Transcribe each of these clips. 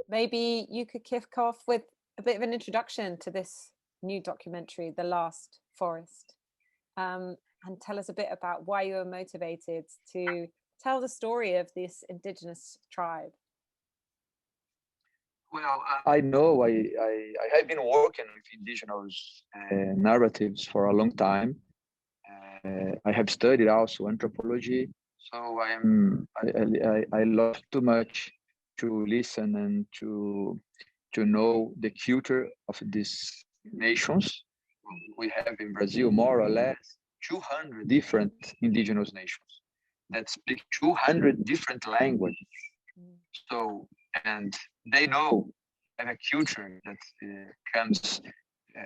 maybe you could kick off with a bit of an introduction to this new documentary, The Last Forest, and tell us a bit about why you were motivated to tell the story of this indigenous tribe. Well, I know I have been working with indigenous narratives for a long time. I have studied also anthropology, so I love too much to listen and to know the culture of these nations. We have in Brazil more or less 200 different indigenous nations that speak 200 different languages. So, and they know have a culture that comes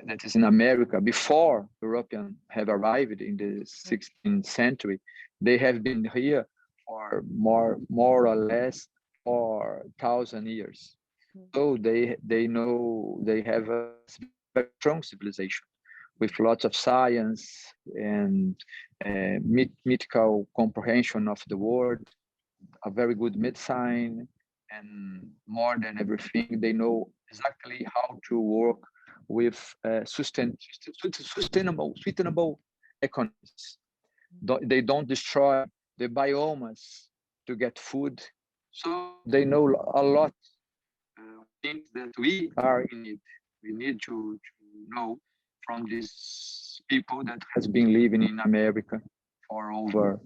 that is in America before Europeans have arrived in the 16th century. They have been here for more or less 4,000 years. So they know they have a very strong civilization with lots of science and mythical comprehension of the world, a very good medicine, and more than everything, they know exactly how to work with sustainable economies. They don't destroy the biomes to get food. So they know a lot things that we are in need. We need to know from these people that has been living in America for over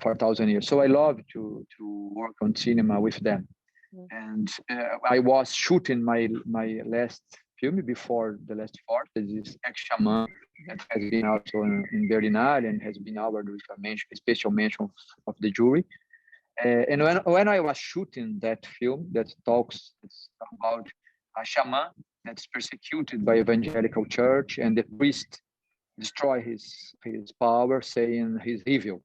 4,000 years. So I love to work on cinema with them. And I was shooting my last film before The Last Forest, this ex-shaman that has been also in Berlinale and has been awarded with a special mention of the jury. And when I was shooting that film that talks about a shaman that's persecuted by evangelical church, and the priest destroy his power, saying he's evil.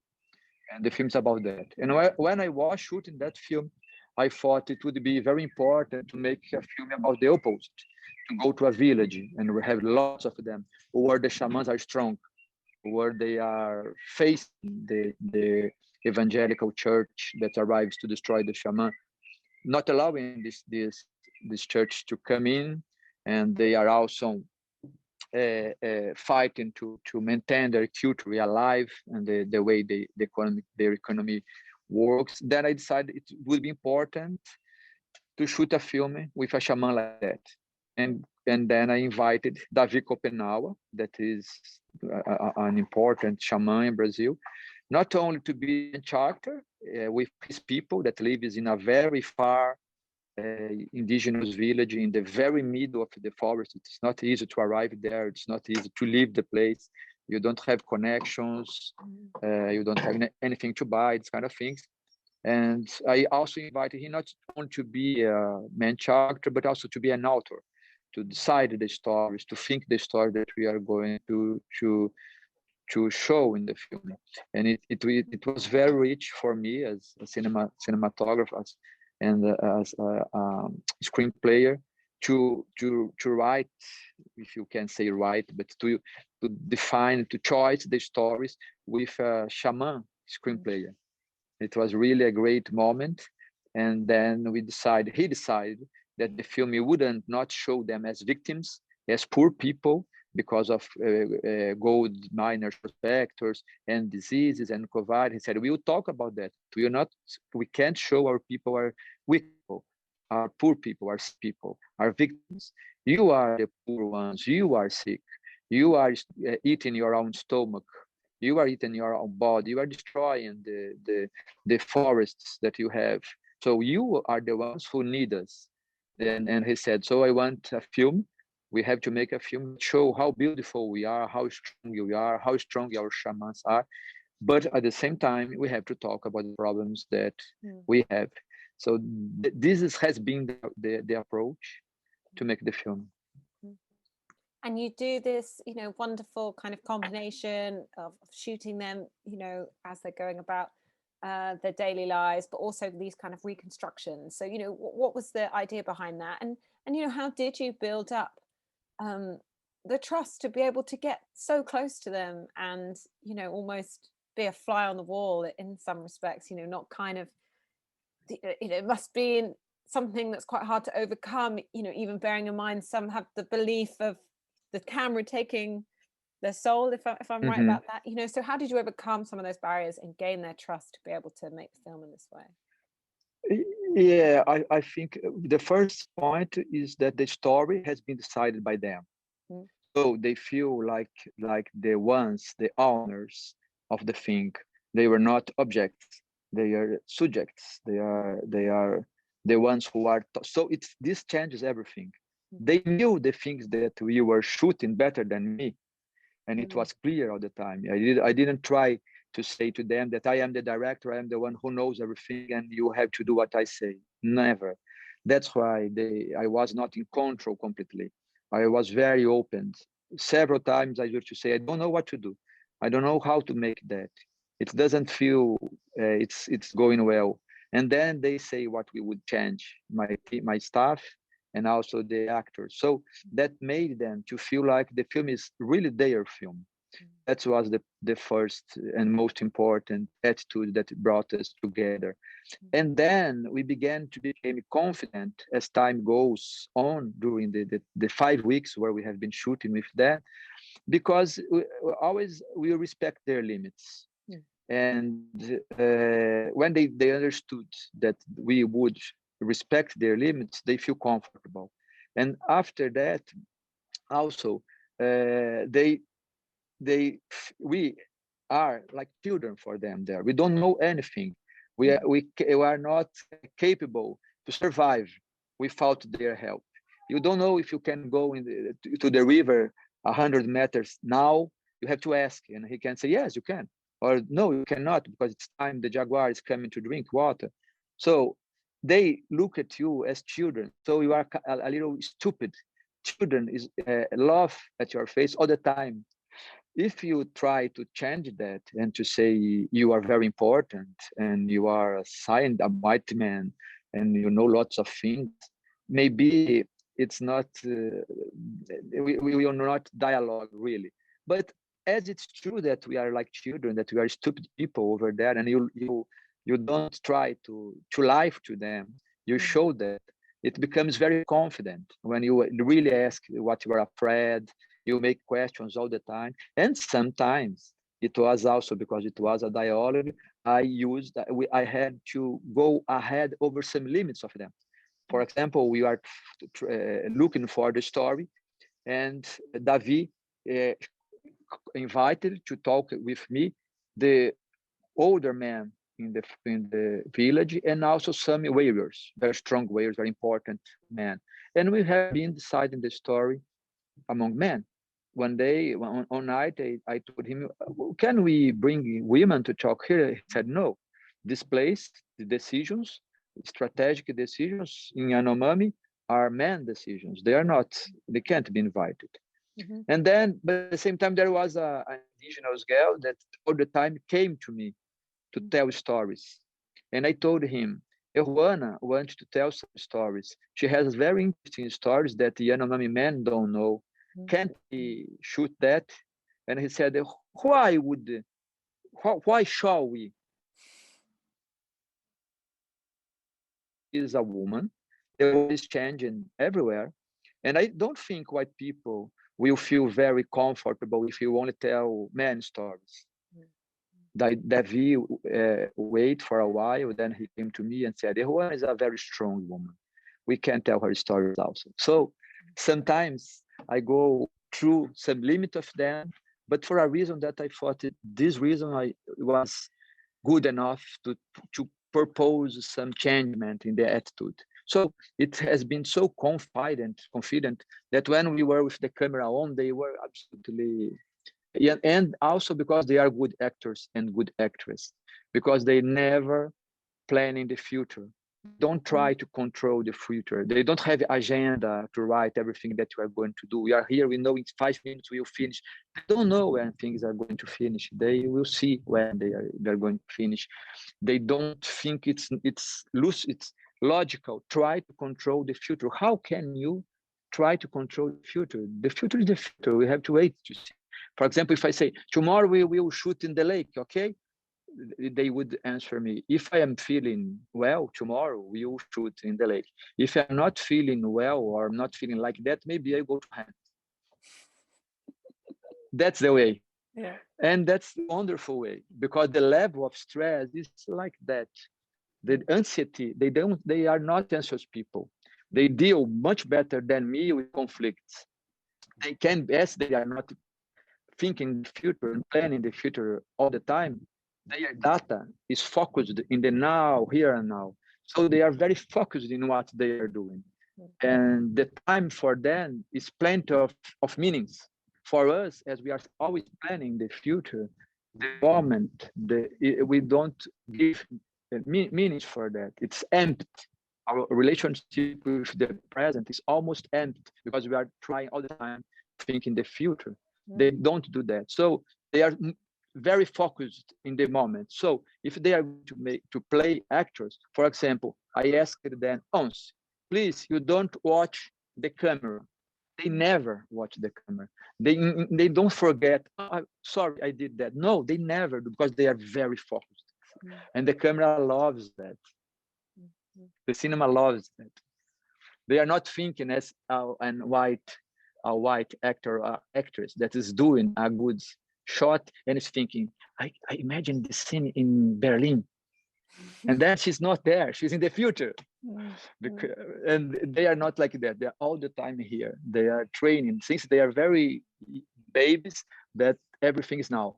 And the film's about that. And when I was shooting that film, I thought it would be very important to make a film about the opposite, to go to a village, and we have lots of them, where the shamans are strong, where they are facing the evangelical church that arrives to destroy the shaman, not allowing this church to come in, and they are also fighting to maintain their culture alive and the way their economy works. Then I decided it would be important to shoot a film with a shaman like that. And then I invited Davi Copenaua, that is an important shaman in Brazil, not only to be in charter with his people that lives in a very far indigenous village in the very middle of the forest. It's not easy to arrive there. It's not easy to leave the place. You don't have connections. You don't have anything to buy, these kind of things. And I also invited him not only to be a main character, but also to be an author, to decide the stories, to think the story that we are going to show in the film. And it was very rich for me as a cinematographer and as a screenplayer to write, if you can say write, but to define, to choose the stories with a shaman screenplayer. It was really a great moment. And then he decided that the film wouldn't not show them as victims, as poor people, because of gold miners, prospectors, and diseases and COVID. He said, we will talk about that. We can't show our people are weak people, our poor people, our sick people, our victims. You are the poor ones. You are sick. You are eating your own stomach. You are eating your own body. You are destroying the forests that you have. So you are the ones who need us. And he said, so I want a film. We have to make a film, show how beautiful we are, how strong we are, how strong our shamans are. But at the same time, we have to talk about the problems that we have. So this has been the approach to make the film. And you do this, wonderful kind of combination of shooting them, as they're going about their daily lives, but also these kind of reconstructions. So, what was the idea behind that? And how did you build up the trust to be able to get so close to them and, almost be a fly on the wall in some respects, not kind of, it must be something that's quite hard to overcome, you know, even bearing in mind some have the belief of the camera taking their soul, if I'm right about that, you know. So how did you overcome some of those barriers and gain their trust to be able to make the film in this way? Yeah, I think the first point is that the story has been decided by them. Mm. So they feel like the ones, the owners of the thing. They were not objects. They are subjects. They are the ones who are. So this changes everything. They knew the things that we were shooting better than me, and it was clear all the time. I didn't try to say to them that I am the director, I am the one who knows everything, and you have to do what I say. Never. That's why I was not in control completely. I was very open. Several times I used to say, I don't know what to do. I don't know how to make that. It doesn't feel it's going well. And then they say what we would change, my staff and also the actors. So that made them to feel like the film is really their film. That was the first and most important attitude that brought us together. And then we began to become confident as time goes on during the 5 weeks where we have been shooting with that, because we respect their limits. And when they understood that we would respect their limits, they feel comfortable. And after that, also, we are like children for them there. We don't know anything. We are not capable to survive without their help. You don't know if you can go to the river 100 meters now. You have to ask, and he can say, yes, you can. Or no, you cannot, because it's time the jaguar is coming to drink water. So they look at you as children. So you are a little stupid. Children is laugh at your face all the time. If you try to change that and to say you are very important and you are a white man and you know lots of things, maybe it's not, we will not dialogue really. But as it's true that we are like children, that we are stupid people over there, and you don't try to lie to them, you show that, it becomes very confident when you really ask what you are afraid. You make questions all the time. And sometimes it was also because it was a dialogue, I had to go ahead over some limits of them. For example, we are looking for the story, and Davi invited to talk with me the older man in the village, and also some warriors, very strong warriors, very important men. And we have been deciding the story among men. One day, one night, I told him, can we bring women to talk here? He said, no. This place, the decisions, strategic decisions in Yanomami are men decisions. They can't be invited. And then, but at the same time, there was an indigenous girl that all the time came to me to tell stories. And I told him, Juana wants to tell some stories. She has very interesting stories that the Yanomami men don't know. Can't we shoot that? And he said, why shall we? Is a woman. The world is changing everywhere. And I don't think white people will feel very comfortable if you only tell men stories. Davi wait for a while, then he came to me and said, Juana is a very strong woman. We can tell her stories also. So sometimes I go through some limit of them, but for a reason that I thought this reason was good enough to propose some changement in the attitude. So it has been so confident that when we were with the camera on, they were absolutely, and also because they are good actors and good actresses, because they never plan in the future. Don't try to control the future. They don't have agenda to write everything that you are going to do. We are here, we know in 5 minutes we will finish. They don't know when things are going to finish. They will see when they're going to finish. They don't think it's loose, it's logical. Try to control the future. How can you try to control the future? The future is the future. We have to wait to see. For example, if I say, tomorrow we will shoot in the lake, okay? they would answer me, if I am feeling well tomorrow, we will shoot in the lake. If I'm not feeling well or not feeling like that, maybe I go to hand. That's the way. Yeah. And that's the wonderful way, because the level of stress is like that. The anxiety, they are not anxious people. They deal much better than me with conflicts. They can, as they are not thinking the future and planning the future all the time, their data is focused in the now, here and now. So they are very focused in what they are doing. And the time for them is plenty of meanings. For us, as we are always planning the future, the moment, we don't give meanings for that. It's empty. Our relationship with the present is almost empty because we are trying all the time to think in the future. They don't do that. So they are very focused in the moment. So if they are to play actors, for example, I asked them once, please, you don't watch the camera. They never watch the camera. They don't forget, oh, sorry, I did that. No, they never do, because they are very focused. And the camera loves that. The cinema loves that. They are not thinking as a white actor or actress that is doing a good shot and is thinking, I imagine this scene in Berlin. And then she's not there, she's in the future. And they are not like that. They're all the time here. They are training since they are very babies, that everything is now.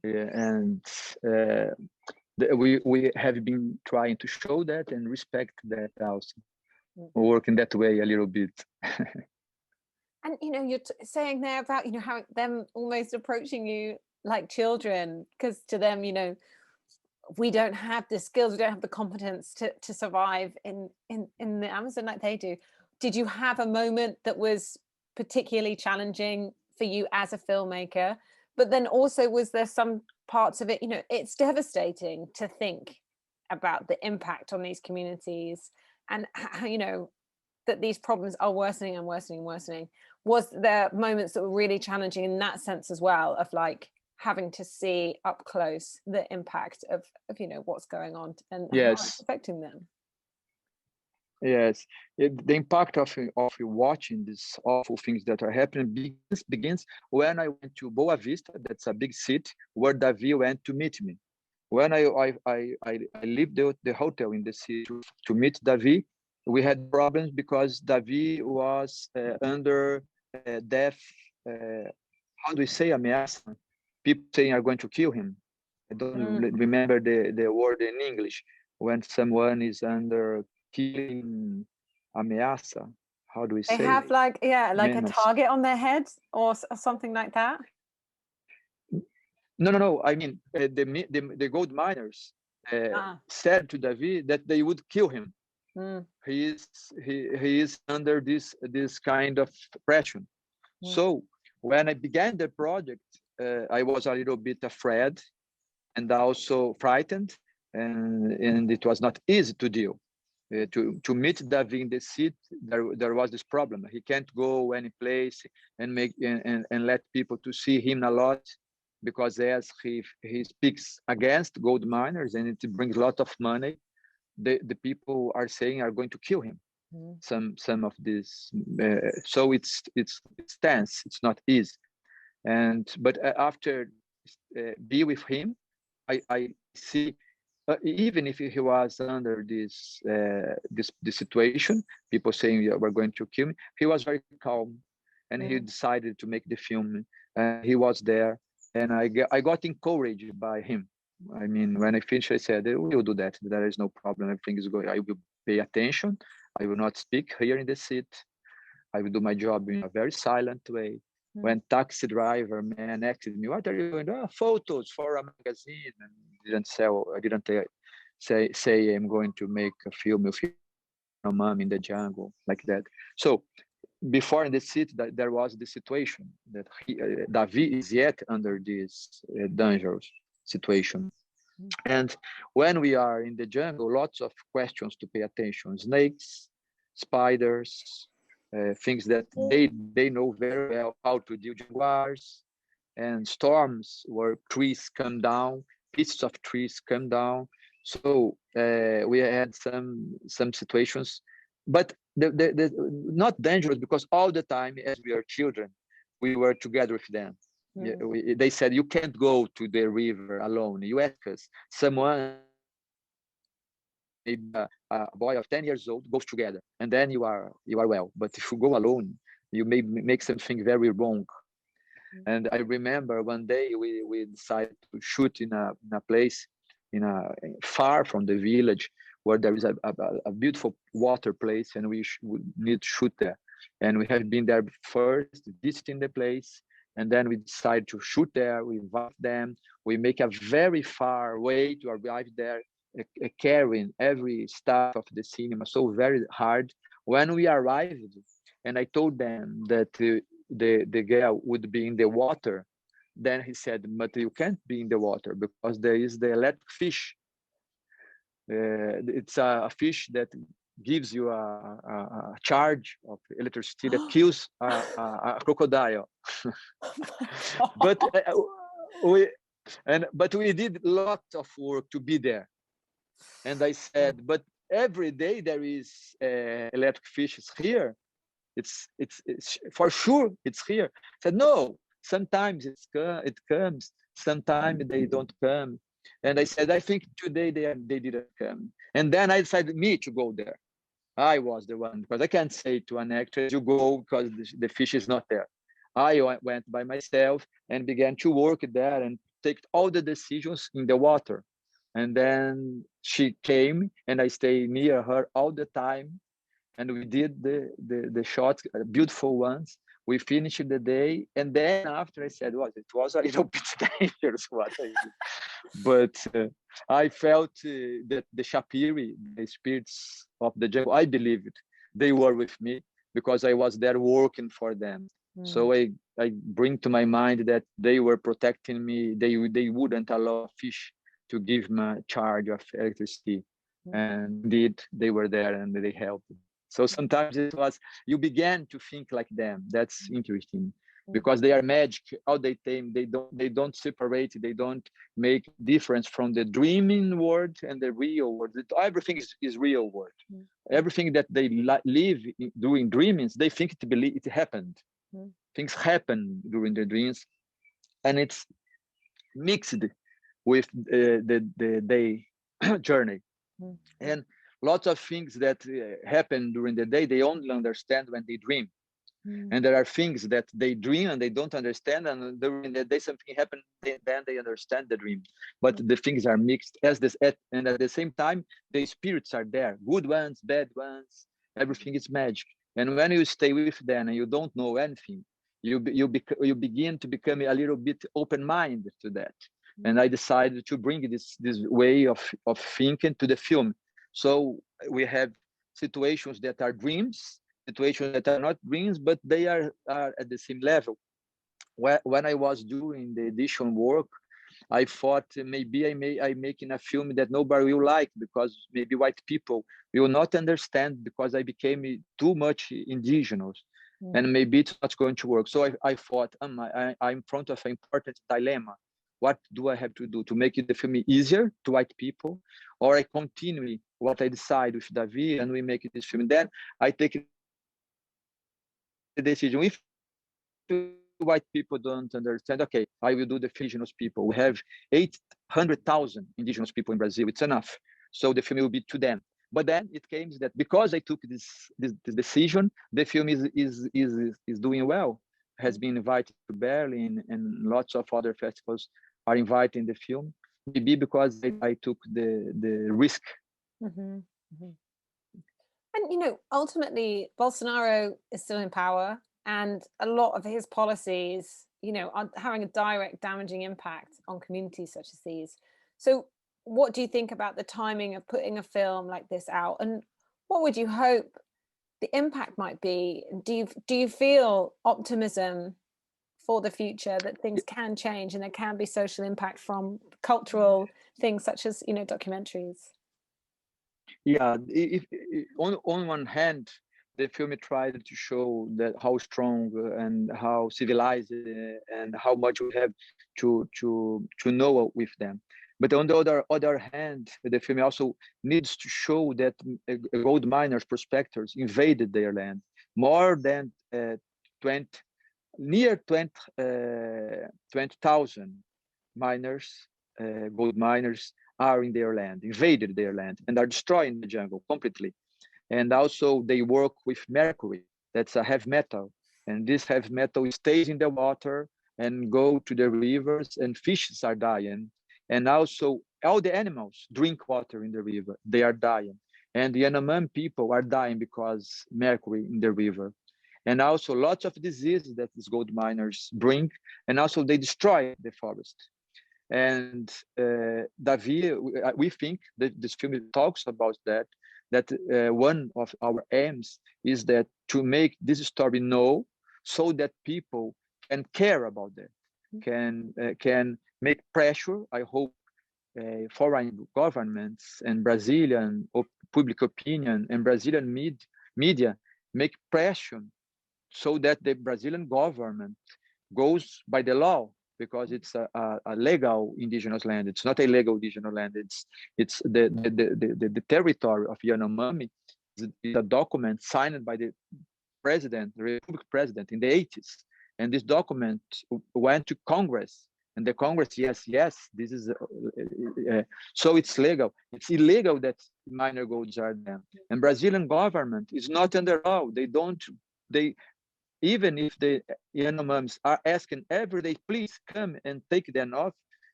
And we have been trying to show that and respect that also. Work in that way a little bit. And you're saying there about how them almost approaching you like children, because to them we don't have the skills, we don't have the competence to survive in the Amazon like they do. Did you have a moment that was particularly challenging for you as a filmmaker? But then also, was there some parts of it, it's devastating to think about the impact on these communities and how, that these problems are worsening and worsening and worsening. Was there moments that were really challenging in that sense as well, of like having to see up close the impact of what's going on and how it's affecting them? Yes, the impact of watching these awful things that are happening begins when I went to Boa Vista. That's a big city where Davi went to meet me. When I left the hotel in the city to meet Davi, we had problems because Davi was under death. How do we say ameaça? People saying are going to kill him. I don't remember the word in English. When someone is under killing ameaça, how do we say? They have like menace. a target on their head or something like that. No. I mean, the gold miners said to Davi that they would kill him. He is under this kind of pressure. So when I began the project, I was a little bit afraid and also frightened, and it was not easy to deal. To meet Davi in the city, there was this problem. He can't go any place and let people to see him a lot, because as he speaks against gold miners and it brings a lot of money, the people are saying are going to kill him. Some of this, so it's tense. It's not easy. But after be with him, I see. Even if he was under this situation, people saying we're going to kill me, he was very calm, and he decided to make the film. He was there, and I got encouraged by him. I mean, when I finished, I said, "We will do that. There is no problem. Everything is going. I will pay attention. I will not speak here in the seat. I will do my job in a very silent way." When taxi driver man asked me, "What are you doing?" "Oh, photos for a magazine." And I didn't say I'm going to make a film of your mom in the jungle, like that. So before in the city, there was the situation that Davi is yet under this dangerous situation. And when we are in the jungle, lots of questions to pay attention: snakes, spiders, things that they know very well how to deal with, jaguars, and storms where trees come down pieces of trees come down. So we had some situations, but the not dangerous, because all the time as we are children, we were together with them. Yeah, they said you can't go to the river alone. You ask us. Someone, maybe a boy of 10 years old, goes together, and then you are well. But if you go alone, you may make something very wrong. And I remember one day we decided to shoot in a place far from the village, where there is a beautiful water place, and we need to shoot there. And we have been there first, visiting the place, and then we decide to shoot there. We invite them. We make a very far way to arrive there, carrying every stuff of the cinema, so very hard. When we arrived, and I told them that the girl would be in the water, then he said, but you can't be in the water because there is the electric fish. It's a fish that gives you a charge of electricity that kills a crocodile. But we did lots of work to be there. And I said, but every day there is electric fishes here. It's for sure it's here. I said, no, sometimes it comes, sometimes they don't come. And I said, I think today they didn't come. And then I decided me to go there. I was the one, because I can't say to an actress, you go because the fish is not there. I went by myself and began to work there and take all the decisions in the water. And then she came and I stayed near her all the time. And we did the shots, beautiful ones. We finished the day, and then after I said, well, it was a little bit dangerous what I did. But I felt that the Shapiri, the spirits of the jungle, I believed they were with me because I was there working for them. So I bring to my mind that they were protecting me. They wouldn't allow a fish to give me a charge of electricity. And indeed, they were there and they helped. So sometimes it was, you began to think like them. That's interesting, because they are magic all the time. They don't separate. They don't make difference from the dreaming world and the real world. Everything is real world. Everything that they live doing dreamings, they think it happened. Things happen during the dreams, and it's mixed with the day journey. And lots of things that happen during the day, they only understand when they dream. And there are things that they dream and they don't understand, and during the day something happens, then they understand the dream. But the things are mixed, and at the same time, the spirits are there, good ones, bad ones, everything is magic. And when you stay with them and you don't know anything, you begin to become a little bit open-minded to that. And I decided to bring this way of thinking to the film. So we have situations that are dreams, situations that are not dreams, but they are at the same level. When I was doing the edition work, I thought maybe I'm making a film that nobody will like, because maybe white people will not understand, because I became too much indigenous. And maybe it's not going to work. So I thought, I'm in front of an important dilemma. What do I have to do to make the film easier to white people? Or I continue what I decide with David and we make this film. Then I take the decision. If white people don't understand, okay, I will do the indigenous people. We have 800,000 indigenous people in Brazil. It's enough. So the film will be to them. But then it came that because I took this decision, the film is doing well. Has been invited to Berlin, and lots of other festivals are inviting the film. Maybe because I took the risk. And ultimately, Bolsonaro is still in power, and a lot of his policies, are having a direct damaging impact on communities such as these. So what do you think about the timing of putting a film like this out, and what would you hope the impact might be? Do you feel optimism for the future, that things can change and there can be social impact from cultural things such as documentaries? Yeah, if on one hand, the film tried to show that how strong and how civilized and how much we have to know with them. But on the other hand, the film also needs to show that gold miners, prospectors invaded their land. More than 20, near 20,000 miners, gold miners, are in their land, invaded their land, and are destroying the jungle completely. And also they work with mercury, that's a heavy metal. And this heavy metal stays in the water and go to the rivers, and fishes are dying. And also all the animals drink water in the river, they are dying. And the Yanomami people are dying because mercury in the river. And also lots of diseases that these gold miners bring, and also they destroy the forest. And Davi, we think that this film talks about that one of our aims is that to make this story known, so that people can care about that, can make pressure. I hope foreign governments and Brazilian public opinion and Brazilian media make pressure so that the Brazilian government goes by the law, because it's a legal indigenous land. It's not a legal indigenous land. It's the territory of Yanomami. It's a document signed by the president, the Republic president, in the 80s. And this document went to Congress, and the Congress, yes, this is so it's legal. It's illegal that minor golds are there. And Brazilian government is not under law. They even if the Yanomamis are asking every day, please come and take them off,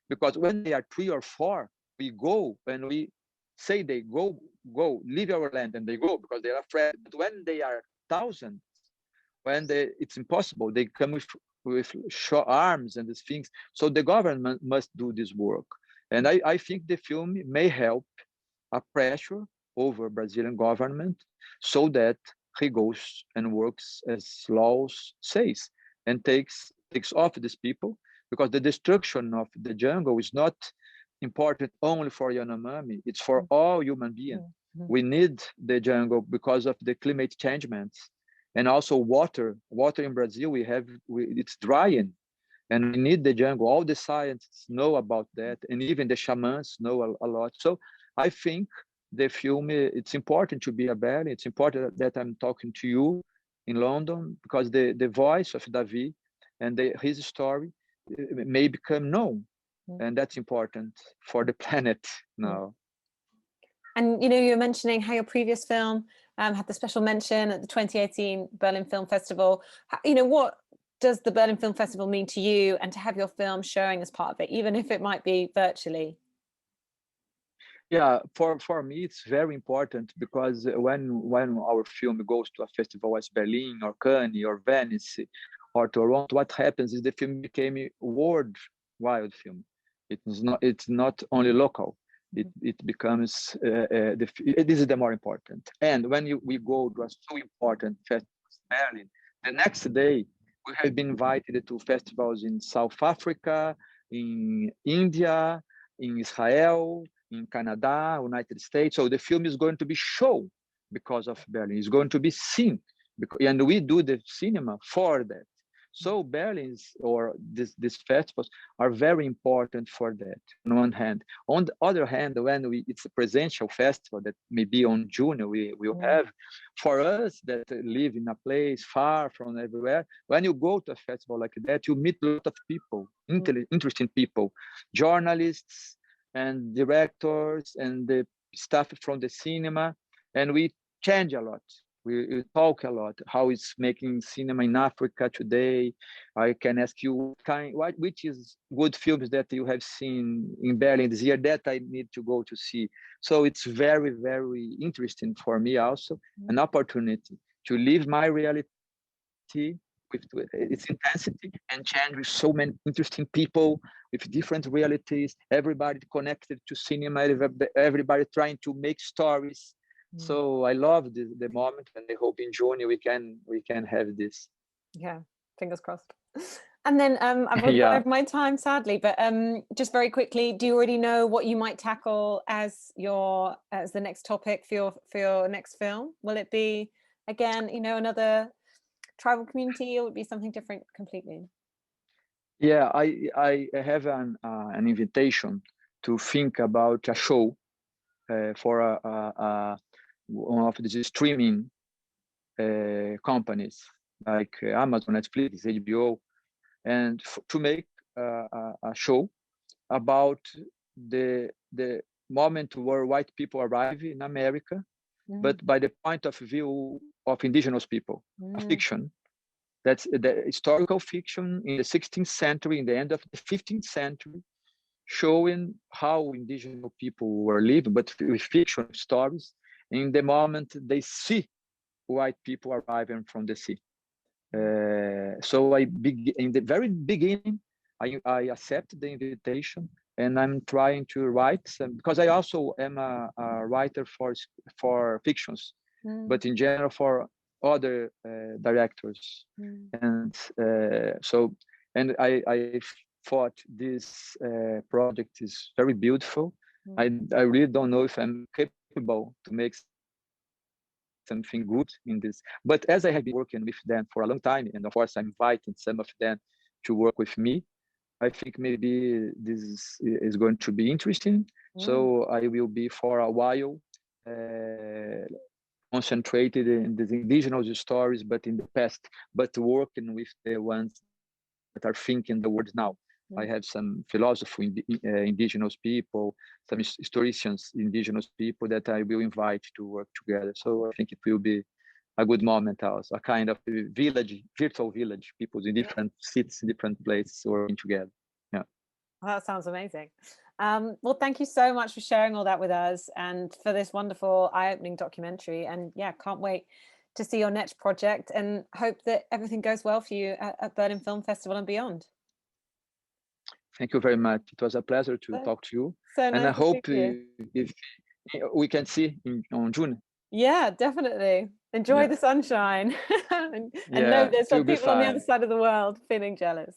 because when they are 3 or 4, we go and we say they go, leave our land, and they go because they are afraid. But when they are thousands, it's impossible. They come with short arms and these things. So the government must do this work. And I think the film may help a pressure over Brazilian government, so that he goes and works as laws says, and takes off these people, because the destruction of the jungle is not important only for Yanomami, it's for all human beings. We need the jungle because of the climate changements, and also water in Brazil, it's drying, and we need the jungle. All the scientists know about that, and even the shamans know a lot. So I think the film, it's important to be a Berlin. It's important that I'm talking to you in London, because the voice of Davi and his story may become known. And that's important for the planet now. And, you were mentioning how your previous film had the special mention at the 2018 Berlin Film Festival. What does the Berlin Film Festival mean to you, and to have your film showing as part of it, even if it might be virtually? Yeah, for me, it's very important, because when our film goes to a festival as Berlin or Cannes or Venice or Toronto, what happens is the film became a worldwide film. It's not only local. It becomes this is the more important. And when we go to a so important festival as Berlin, the next day we have been invited to festivals in South Africa, in India, in Israel, in Canada, United States. So the film is going to be shown because of Berlin. It's going to be seen, and we do the cinema for that. So Berlin's or these festivals are very important for that, on one hand. On the other hand, when it's a presential festival that maybe on June we will have, for us that live in a place far from everywhere, when you go to a festival like that, you meet a lot of people, interesting people, journalists and directors and the staff from the cinema, and we change a lot. We talk a lot how it's making cinema in Africa today. I can ask you which is good films that you have seen in Berlin this year that I need to go to see. So it's very, very interesting for me also, an opportunity to live my reality with its intensity and change with so many interesting people with different realities, everybody connected to cinema, everybody trying to make stories. So I love the moment, and I hope in June we can have this. Yeah, fingers crossed. And then I've run out of my time, sadly, but just very quickly, do you already know what you might tackle as the next topic for your next film? Will it be again, another tribal community, or would it be something different completely? Yeah, I have an invitation to think about a show for one of the streaming companies like Amazon, Netflix, HBO, and to make a show about the moment where white people arrive in America, but by the point of view of indigenous people, a fiction. That's the historical fiction in the 16th century, in the end of the 15th century, showing how indigenous people were living, but with fiction stories, in the moment they see white people arriving from the sea. So in the very beginning, I accept the invitation, and I'm trying to write some, because I also am a writer for fictions, but in general for other directors. And and I thought this project is very beautiful. I really don't know if I'm capable to make something good in this, but as I have been working with them for a long time, and of course I'm inviting some of them to work with me, I think maybe this is going to be interesting. So I will be for a while concentrated in the indigenous stories, but in the past, but working with the ones that are thinking the words now. I have some philosophy, indigenous people, some historians, indigenous people that I will invite to work together. So I think it will be a good moment also, a kind of village, virtual village, people in different cities, different places working together. Yeah. Well, that sounds amazing. Well, thank you so much for sharing all that with us and for this wonderful eye-opening documentary. And yeah, can't wait to see your next project and hope that everything goes well for you at Berlin Film Festival and beyond. Thank you very much. It was a pleasure to talk to you. So and nice I hope if we can see on June. Yeah, definitely. Enjoy the sunshine and know there's some people on the other side of the world feeling jealous.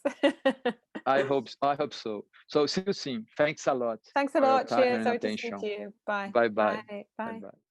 I hope so. So see you soon. Thanks a lot. Thanks a lot. For your time Cheers. and Sorry attention. to speak to you. Bye. Bye-bye. Bye. Bye. Bye-bye.